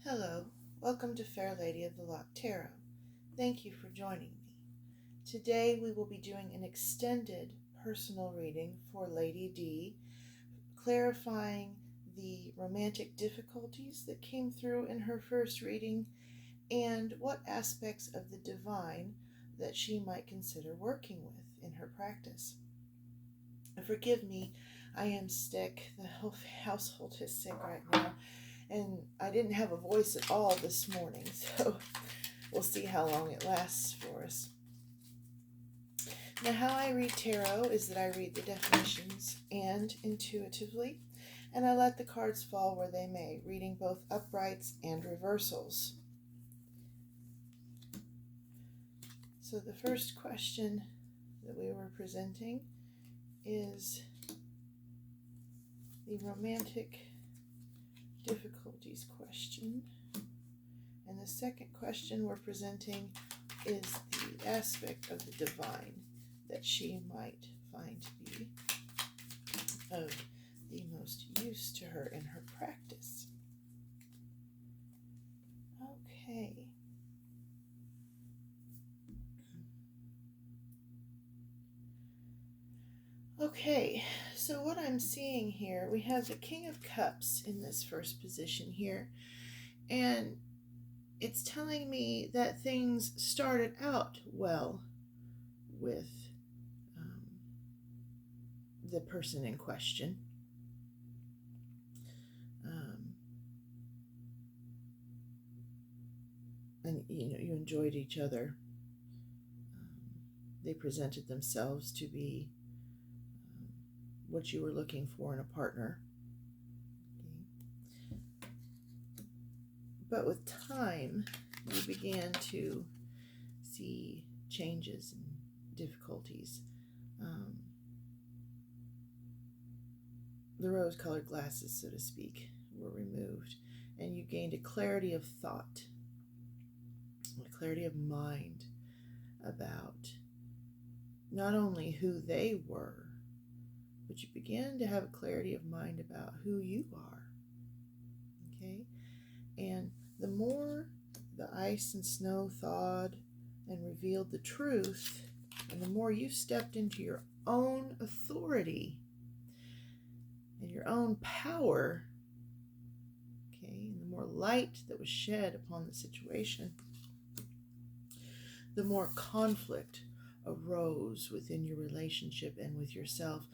Hello, welcome to Fair Lady of the Loch Tarot. Thank you for joining me. Today we will be doing an extended personal reading for Lady D, clarifying the romantic difficulties that came through in her first reading and what aspects of the divine that she might consider working with in her practice. Forgive me, I am sick. The whole household is sick right now. And I didn't have a voice at all this morning, so we'll see how long it lasts for us. Now, how I read tarot is that I read the definitions and intuitively, and I let the cards fall where they may, reading both uprights and reversals. So the first question that we were presenting is the romantic difficulties question. And the second question we're presenting is the aspect of the divine that she might find to be of the most use to her in her practice. Okay. Okay, so what I'm seeing here, we have the King of Cups in this first position here, and it's telling me that things started out well with the person in question. And you enjoyed each other. They presented themselves to be what you were looking for in a partner. Okay. But with time, you began to see changes and difficulties. The rose-colored glasses, so to speak, were removed, and you gained a clarity of thought, a clarity of mind about not only who they were, but you began to have a clarity of mind about who you are. Okay? And the more the ice and snow thawed and revealed the truth, and the more you stepped into your own authority and your own power, okay, and the more light that was shed upon the situation, the more conflict arose within your relationship and with yourself,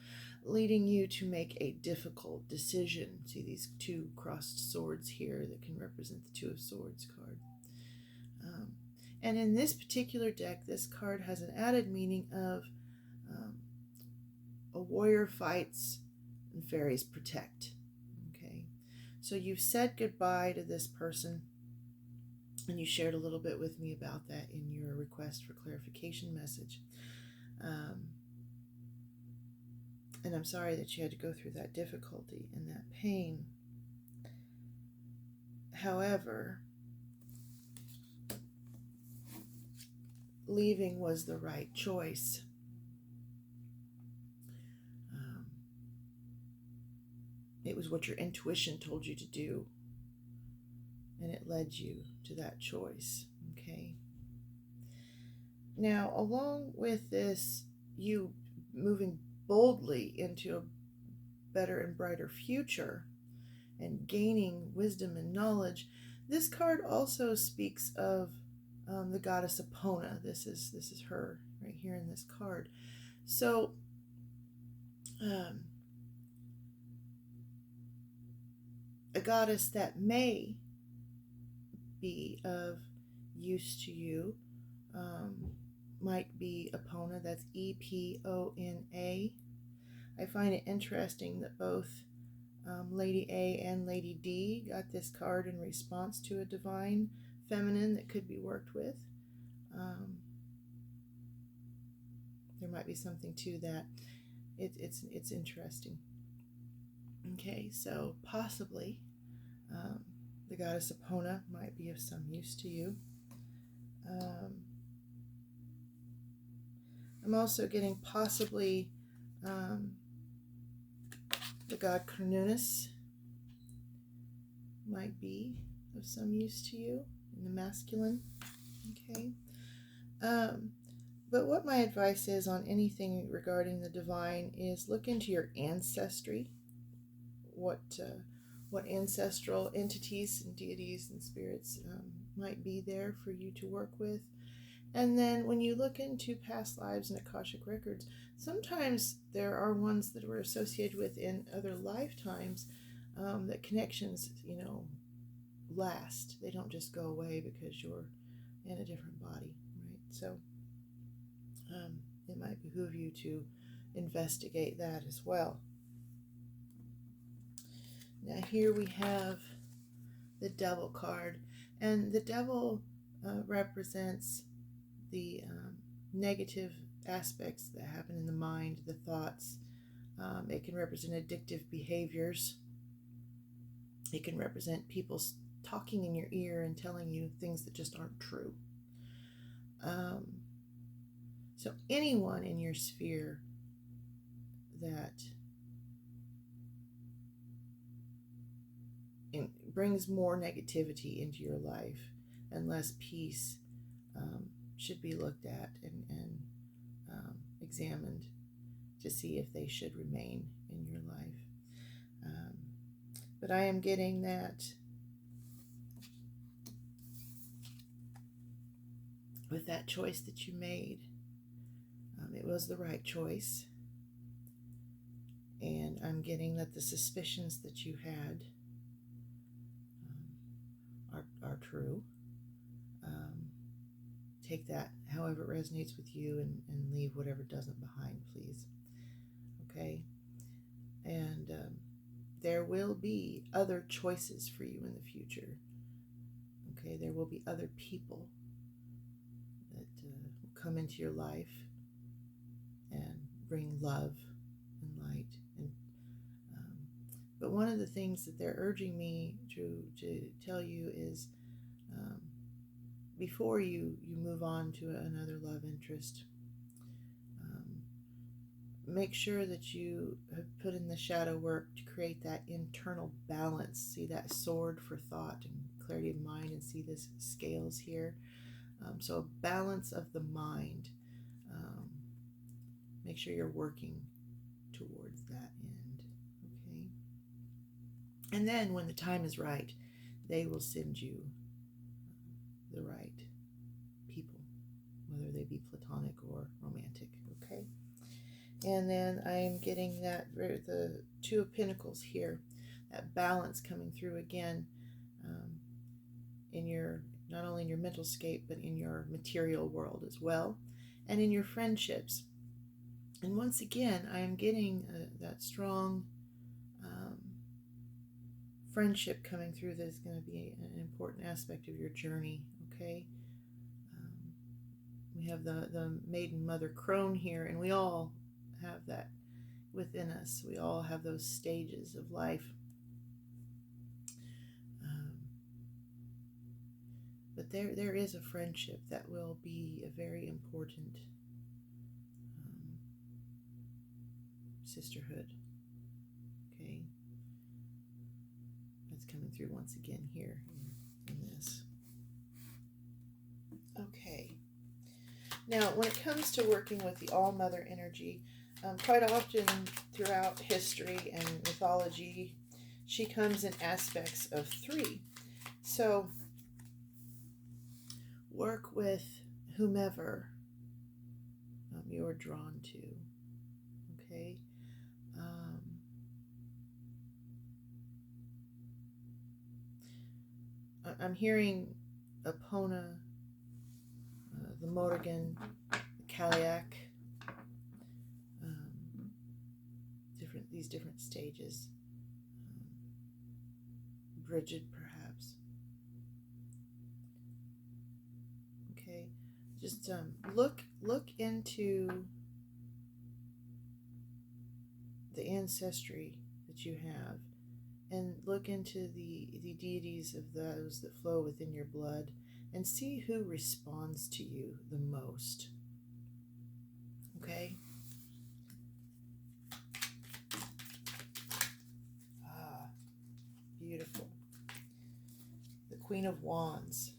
leading you to make a difficult decision. See these two crossed swords here that can represent the Two of Swords card. And in this particular deck, this card has an added meaning of a warrior fights and fairies protect. Okay, so you've said goodbye to this person, and you shared a little bit with me about that in your request for clarification message. And I'm sorry that you had to go through that difficulty and that pain. However, leaving was the right choice. It was what your intuition told you to do, and it led you to that choice. Okay. Now, along with this, you moving boldly into a better and brighter future and gaining wisdom and knowledge, this card also speaks of the goddess Epona. This is her right here in this card. So a goddess that may be of use to you might be Epona. That's Epona. I find it interesting that both Lady A and Lady D got this card in response to a divine feminine that could be worked with. There might be something to that. It's interesting. Okay, so possibly the goddess Epona might be of some use to you. I'm also getting possibly the god Cernunnos might be of some use to you in the masculine. Okay. But what my advice is on anything regarding the divine is look into your ancestry. What ancestral entities and deities and spirits might be there for you to work with. And then when you look into past lives and Akashic records, sometimes there are ones that were associated with in other lifetimes that connections, last. They don't just go away because you're in a different body, right? So it might behoove you to investigate that as well. Now here we have the Devil card, and the Devil represents the negative aspects that happen in the mind, the thoughts. It can represent addictive behaviors. It can represent people talking in your ear and telling you things that just aren't true. So anyone in your sphere that brings more negativity into your life and less peace should be looked at and examined to see if they should remain in your life. But I am getting that with that choice that you made, it was the right choice. And I'm getting that the suspicions that you had are true. Take that however it resonates with you and leave whatever doesn't behind, please. Okay? And there will be other choices for you in the future. Okay? There will be other people that will come into your life and bring love and light. And but one of the things that they're urging me to tell you is before you move on to another love interest, make sure that you have put in the shadow work to create that internal balance. See that sword for thought and clarity of mind, and see this scales here. So a balance of the mind. Make sure you're working towards that end. Okay. And then when the time is right, they will send you the right people, whether they be platonic or romantic. Okay. And then I am getting that the Two of Pentacles here, that balance coming through again in your, not only in your mental scape, but in your material world as well, and in your friendships. And once again, I am getting that strong friendship coming through that is going to be an important aspect of your journey. Okay. We have the maiden mother crone here, and we all have that within us. We all have those stages of life. But there is a friendship that will be a very important sisterhood. Okay. That's coming through once again here in this. Okay. Now, when it comes to working with the All-Mother energy, quite often throughout history and mythology, she comes in aspects of 3. So, work with whomever you're drawn to. Okay? I'm hearing Epona, the Morrigan, the Kaliak, these different stages. Bridget, perhaps. Okay, just look into the ancestry that you have, and look into the deities of those that flow within your blood, and see who responds to you the most. Okay? Beautiful. The Queen of Wands,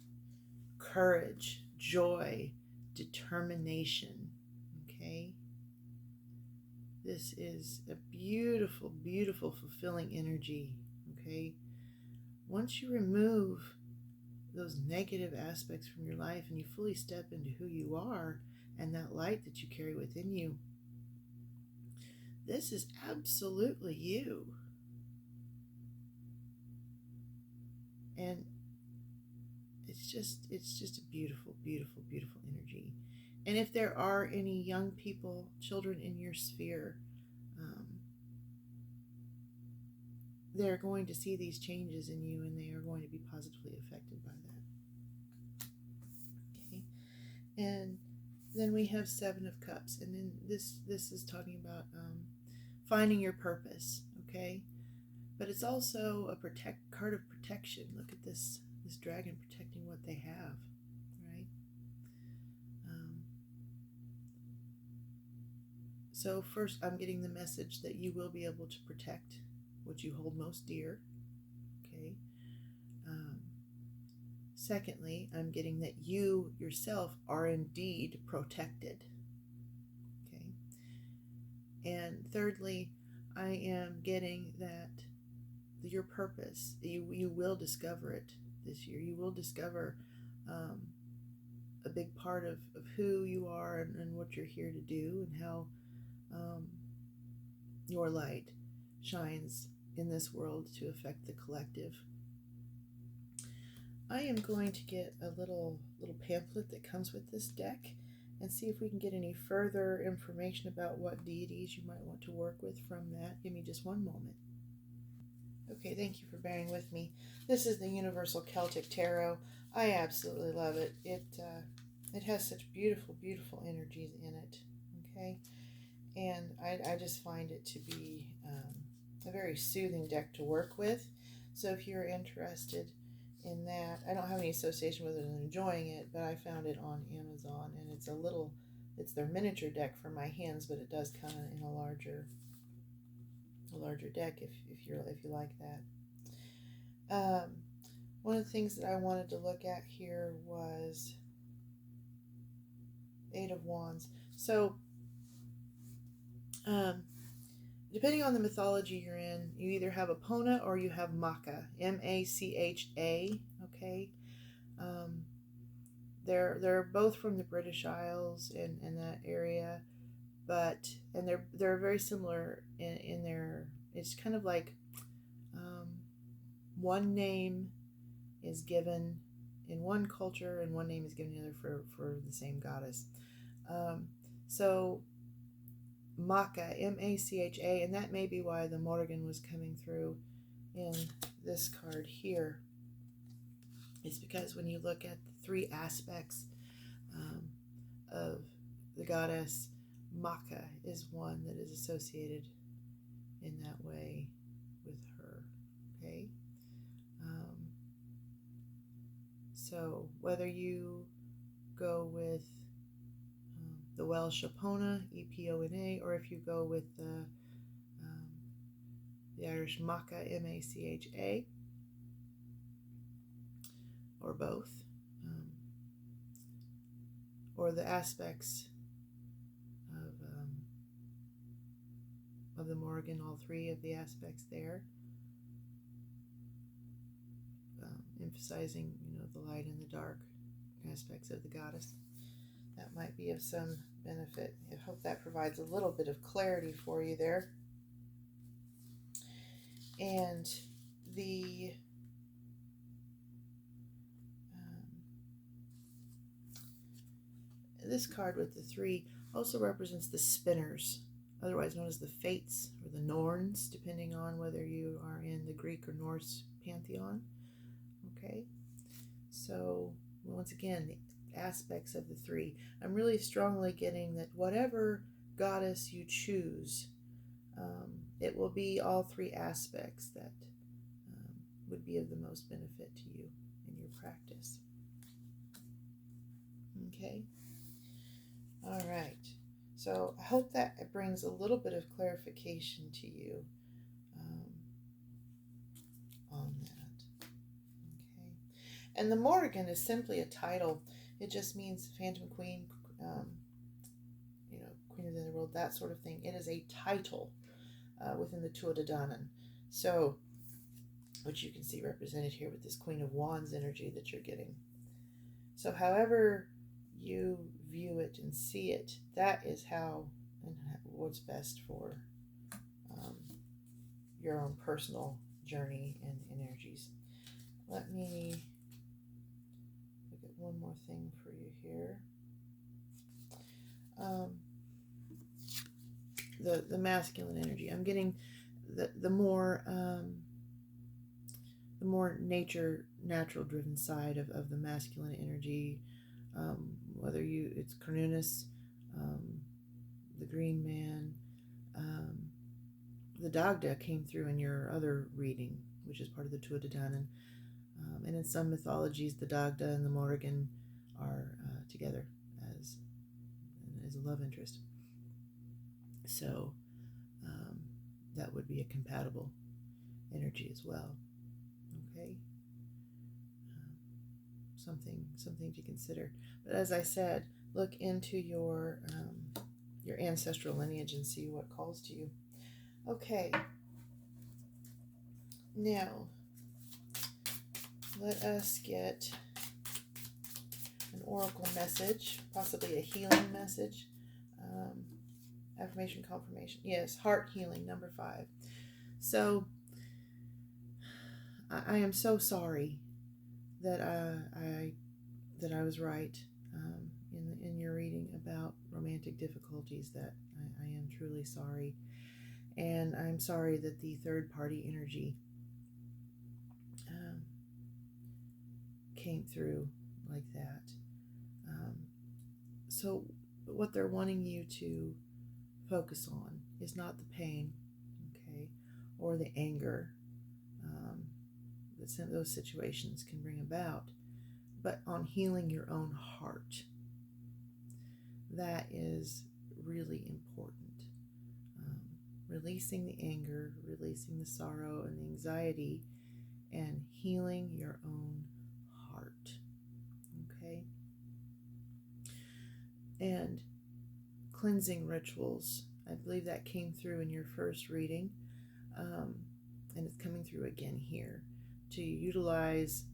courage, joy, determination. Okay? This is a beautiful, beautiful, fulfilling energy. Okay? Once you remove those negative aspects from your life and you fully step into who you are and that light that you carry within you, this is absolutely you. And it's just a beautiful, beautiful, beautiful energy. And if there are any young people, children in your sphere, they're going to see these changes in you and they are going to be positively affected by that. Okay. And then we have Seven of Cups, and then this is talking about finding your purpose. Okay. But it's also a card of protection. Look at this dragon protecting what they have, right? So first, I'm getting the message that you will be able to protect what you hold most dear. Okay. Secondly, I'm getting that you yourself are indeed protected. Okay. And thirdly, I am getting that your purpose, you will discover it this year. You will discover a big part of who you are and what you're here to do, and how your light shines in this world to affect the collective. I am going to get a little pamphlet that comes with this deck and see if we can get any further information about what deities you might want to work with from that. Give me just one moment. Okay, thank you for bearing with me. This is the Universal Celtic Tarot. I absolutely love it. It has such beautiful, beautiful energies in it. Okay, and I just find it to be a very soothing deck to work with. So if you're interested in that, I don't have any association with it and enjoying it, but I found it on Amazon, and it's their miniature deck for my hands, but it does come in a larger deck if you like that. One of the things that I wanted to look at here was Eight of Wands. So depending on the mythology you're in, you either have Epona or you have Macha, M-A-C-H-A. Okay, they're both from the British Isles and that area, and they're very similar in their. It's kind of like one name is given in one culture and one name is given in the other for the same goddess. So Macha, M-A-C-H-A, and that may be why the Morrigan was coming through in this card here. It's because when you look at the three aspects of the goddess, Macha is one that is associated in that way with her. Okay, so whether you go with the Welsh Epona, E-P-O-N-A, or if you go with the Irish Macha, M-A-C-H-A, or both, or the aspects of the Morrigan, all three of the aspects there, emphasizing the light and the dark aspects of the goddess. That might be of some benefit. I hope that provides a little bit of clarity for you there. And this card with the three also represents the spinners, otherwise known as the Fates or the Norns, depending on whether you are in the Greek or Norse pantheon. Okay, so once again, the aspects of the three. I'm really strongly getting that whatever goddess you choose, it will be all three aspects that would be of the most benefit to you in your practice. Okay. All right. So I hope that brings a little bit of clarification to you on that. Okay. And the Morrigan is simply a title. It just means Phantom Queen, Queen of the Underworld, that sort of thing. It is a title within the Tuatha De Danann. So, which you can see represented here with this Queen of Wands energy that you're getting. So however you view it and see it, that is how and what's best for your own personal journey and energies. Let me look at one more thing for you here. The masculine energy. I'm getting the more natural driven side of the masculine energy. Whether it's Cernunnos, the Green Man, the Dagda came through in your other reading, which is part of the Tuatha De Danann. And in some mythologies, the Dagda and the Morrigan are together as a love interest. So that would be a compatible energy as well. Okay, something to consider. But as I said, look into your ancestral lineage and see what calls to you. Okay, now let us get an oracle message, possibly a healing message. Affirmation, confirmation. Yes, heart healing, number 5. So I am so sorry that I was right in your reading about romantic difficulties. That I am truly sorry, and I'm sorry that the third party energy came through like that. So what they're wanting you to focus on is not the pain, okay, or the anger that those situations can bring about, but on healing your own heart. That is really important. Releasing the anger, releasing the sorrow and the anxiety, and healing your own heart. Okay? And cleansing rituals. I believe that came through in your first reading, and it's coming through again here, to utilize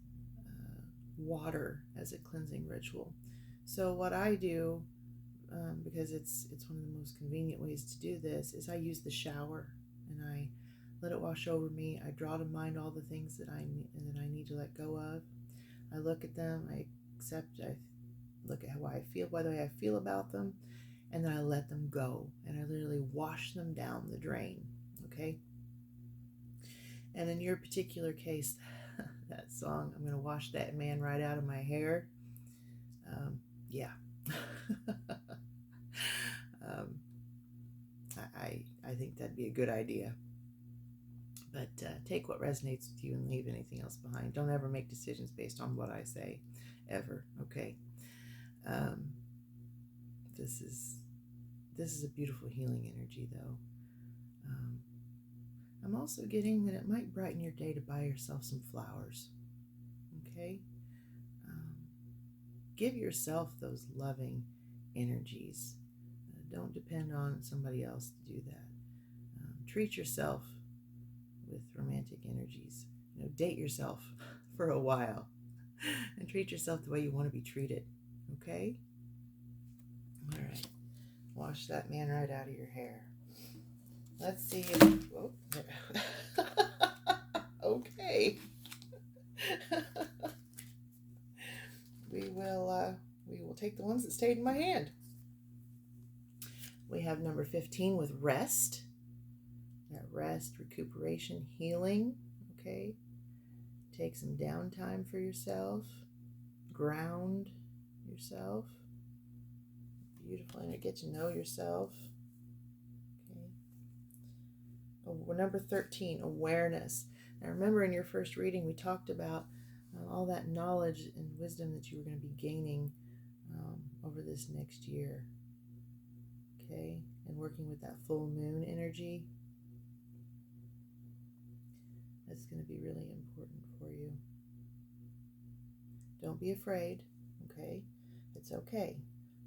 water as a cleansing ritual. So what I do, because it's one of the most convenient ways to do this, is I use the shower and I let it wash over me. I draw to mind all the things that I need to let go of. I look at them, I accept, I look at how I feel, what I feel about them, and then I let them go, and I literally wash them down the drain. Okay? And in your particular case, that song, I'm going to wash that man right out of my hair. Yeah. I think that'd be a good idea. But take what resonates with you and leave anything else behind. Don't ever make decisions based on what I say, ever. Okay. This is a beautiful healing energy, though. I'm also getting that it might brighten your day to buy yourself some flowers. Okay? Give yourself those loving energies. Don't depend on somebody else to do that. Treat yourself with romantic energies. Date yourself for a while and treat yourself the way you want to be treated. Okay? All right. Wash that man right out of your hair. Let's see if... Oh, okay. We will take the ones that stayed in my hand. We have number 15 with rest. That rest, recuperation, healing. Okay. Take some downtime for yourself. Ground yourself. Beautiful. And get to know yourself. Okay. Oh, number 13, awareness. Now remember, in your first reading we talked about all that knowledge and wisdom that you were going to be gaining over this next year. Okay, and working with that full moon energy. That's going to be really important for you. Don't be afraid, okay? It's okay.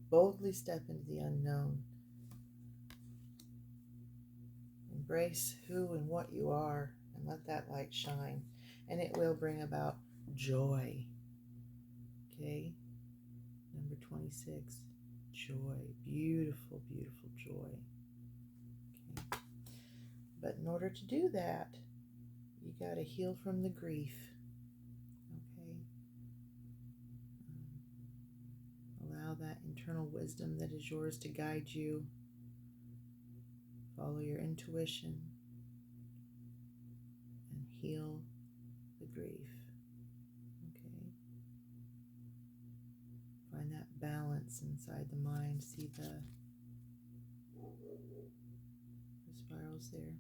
Boldly step into the unknown. Embrace who and what you are and let that light shine. And it will bring about joy. Okay? Number 26. Joy. Beautiful, beautiful joy. Okay? But in order to do that, you got to heal from the grief. Okay? Allow that internal wisdom that is yours to guide you. Follow your intuition and heal the grief. Okay? Find that balance inside the mind. See the spirals there.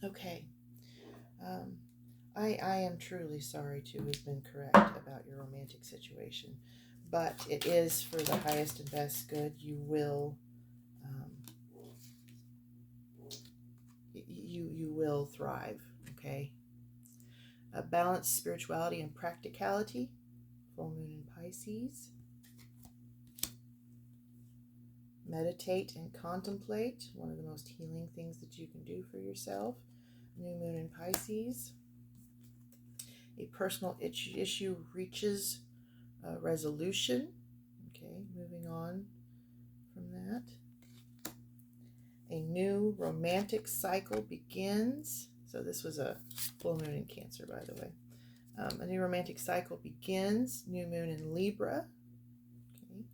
Okay. I am truly sorry to have been correct about your romantic situation, but it is for the highest and best good. You will you will thrive, okay? Balanced spirituality and practicality, full moon in Pisces. Meditate and contemplate, one of the most healing things that you can do for yourself. New moon in Pisces. A personal issue reaches resolution. Okay, moving on from that. A new romantic cycle begins. So this was a full moon in Cancer, by the way. A new romantic cycle begins. New moon in Libra. Okay.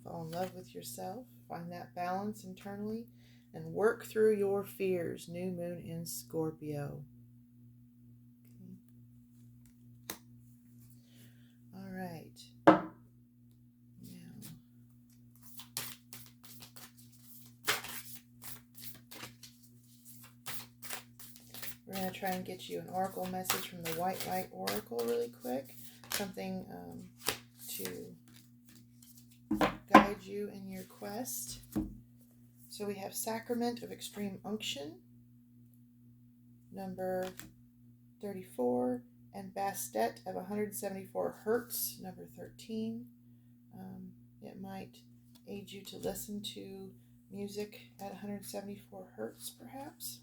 Fall in love with yourself. Find that balance internally. And work through your fears. New moon in Scorpio. Okay. All right. We're going to try and get you an oracle message from the White Light Oracle really quick. Something to guide you in your quest. So we have Sacrament of Extreme Unction, number 34, and Bastet of 174 Hertz, number 13. It might aid you to listen to music at 174 Hertz, perhaps.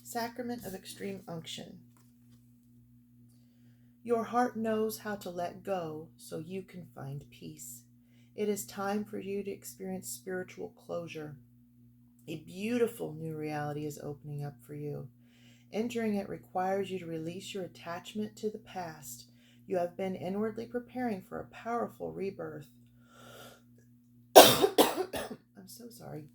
Sacrament of Extreme Unction. Your heart knows how to let go so you can find peace. It is time for you to experience spiritual closure. A beautiful new reality is opening up for you. Entering it requires you to release your attachment to the past. You have been inwardly preparing for a powerful rebirth. I'm so sorry.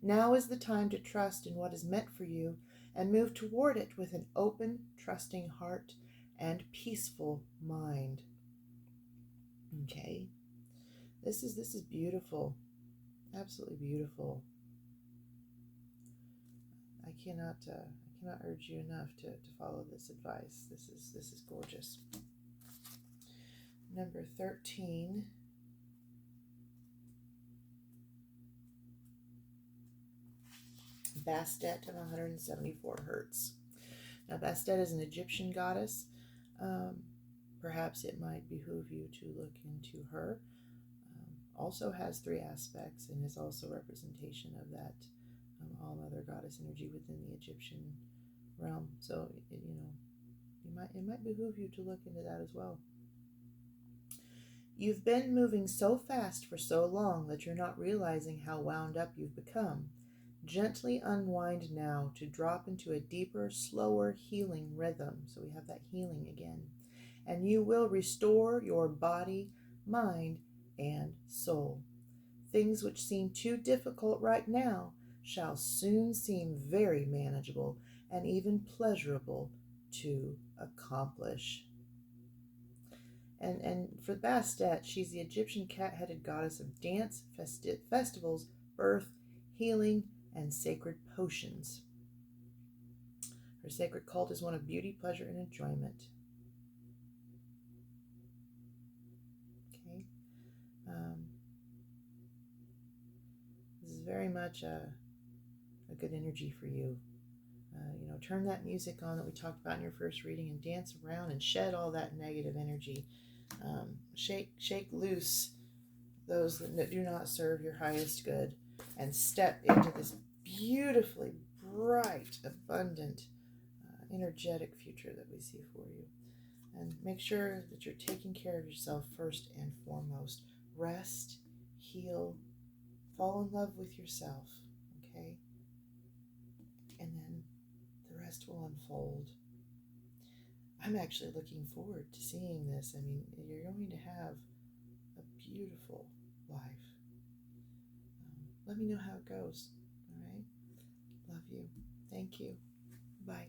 Now is the time to trust in what is meant for you and move toward it with an open, trusting heart and peaceful mind. Okay. This is beautiful. Absolutely beautiful. I cannot urge you enough to follow this advice. This is gorgeous. Number 13. Bastet of 174 Hertz. Now, Bastet is an Egyptian goddess. Perhaps it might behoove you to look into her. Also has 3 aspects and is also representation of that all-mother goddess energy within the Egyptian realm. So, it might behoove you to look into that as well. You've been moving so fast for so long that you're not realizing how wound up you've become. Gently unwind now to drop into a deeper, slower healing rhythm. So we have that healing again. And you will restore your body, mind, and soul. Things which seem too difficult right now shall soon seem very manageable and even pleasurable to accomplish. And for Bastet, she's the Egyptian cat-headed goddess of dance, festivals, birth, healing, and sacred potions. Her sacred cult is one of beauty, pleasure, and enjoyment. Okay. This is very much a good energy for you. Turn that music on that we talked about in your first reading and dance around and shed all that negative energy. Shake loose those that do not serve your highest good, and step into this beautifully bright, abundant, energetic future that we see for you. And make sure that you're taking care of yourself first and foremost. Rest, heal, fall in love with yourself, okay? And then the rest will unfold. I'm actually looking forward to seeing this. I mean, you're going to have a beautiful life. Let me know how it goes, all right? Love you. Thank you. Bye.